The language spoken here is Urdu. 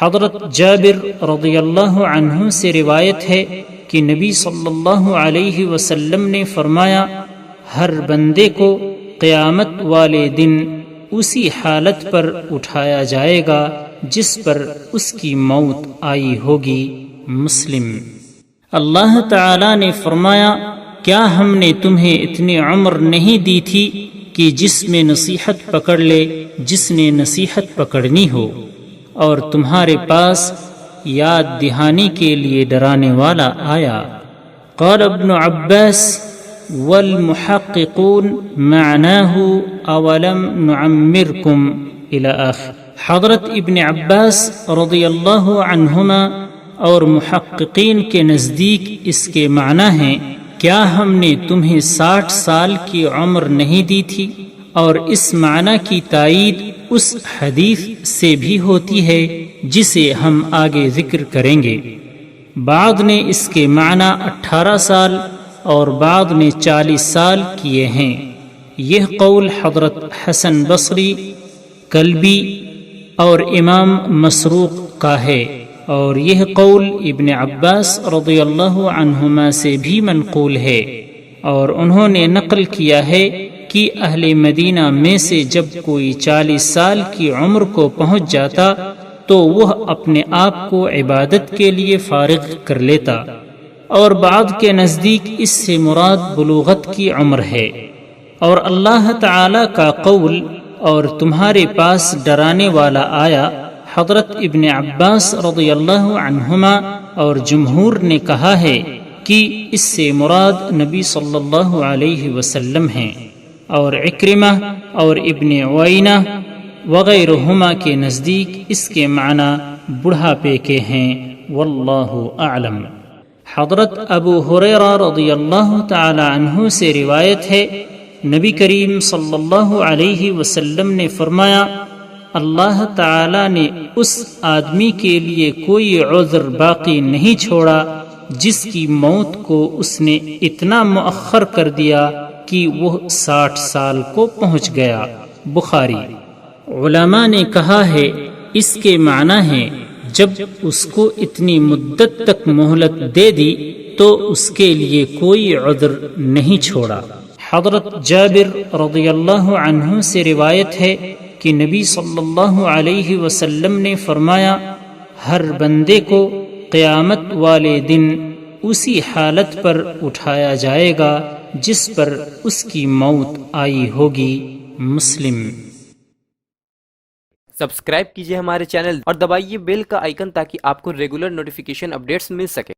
حضرت جابر رضی اللہ عنہ سے روایت ہے کہ نبی صلی اللہ علیہ وسلم نے فرمایا، ہر بندے کو قیامت والے دن اسی حالت پر اٹھایا جائے گا جس پر اس کی موت آئی ہوگی۔ مسلم۔ اللہ تعالی نے فرمایا، کیا ہم نے تمہیں اتنی عمر نہیں دی تھی کہ جس میں نصیحت پکڑ لے جس نے نصیحت پکڑنی ہو، اور تمہارے پاس یاد دہانی کے لیے ڈرانے والا آیا۔ قال ابن عباس والمحققون معناه اولم نعمرکم الى آخر۔ حضرت ابن عباس رضی اللہ عنہما اور محققین کے نزدیک اس کے معنی ہیں، کیا ہم نے تمہیں 60 سال کی عمر نہیں دی تھی؟ اور اس معنی کی تائید اس حدیث سے بھی ہوتی ہے جسے ہم آگے ذکر کریں گے۔ بعض نے اس کے معنی 18 سال اور بعض نے 40 سال کیے ہیں۔ یہ قول حضرت حسن بصری، کلبی اور امام مسروق کا ہے، اور یہ قول ابن عباس رضی اللہ عنہما سے بھی منقول ہے، اور انہوں نے نقل کیا ہے کہ اہل مدینہ میں سے جب کوئی 40 سال کی عمر کو پہنچ جاتا تو وہ اپنے آپ کو عبادت کے لیے فارغ کر لیتا، اور بعض کے نزدیک اس سے مراد بلوغت کی عمر ہے۔ اور اللہ تعالی کا قول اور تمہارے پاس ڈرانے والا آیا، حضرت ابن عباس رضی اللہ عنہما اور جمہور نے کہا ہے کہ اس سے مراد نبی صلی اللہ علیہ وسلم ہیں، اور عکرمہ اور ابن عوینہ وغیرہما کے نزدیک اس کے معنی بڑھاپے کے ہیں، واللہ اعلم۔ حضرت ابو ہریرہ رضی اللہ تعالی عنہ سے روایت ہے، نبی کریم صلی اللہ علیہ وسلم نے فرمایا، اللہ تعالی نے اس آدمی کے لیے کوئی عذر باقی نہیں چھوڑا جس کی موت کو اس نے اتنا مؤخر کر دیا کہ وہ 60 سال کو پہنچ گیا۔ بخاری۔ علماء نے کہا ہے اس کے معنی ہے جب اس کو اتنی مدت تک مہلت دے دی تو اس کے لیے کوئی عذر نہیں چھوڑا۔ حضرت جابر رضی اللہ عنہ سے روایت ہے کہ نبی صلی اللہ علیہ وسلم نے فرمایا، ہر بندے کو قیامت والے دن اسی حالت پر اٹھایا جائے گا جس پر اس کی موت آئی ہوگی۔ مسلم۔ سبسکرائب کیجئے ہمارے چینل اور دبائیے بیل کا آئیکن تاکہ آپ کو ریگولر نوٹیفیکیشن اپڈیٹس مل سکے۔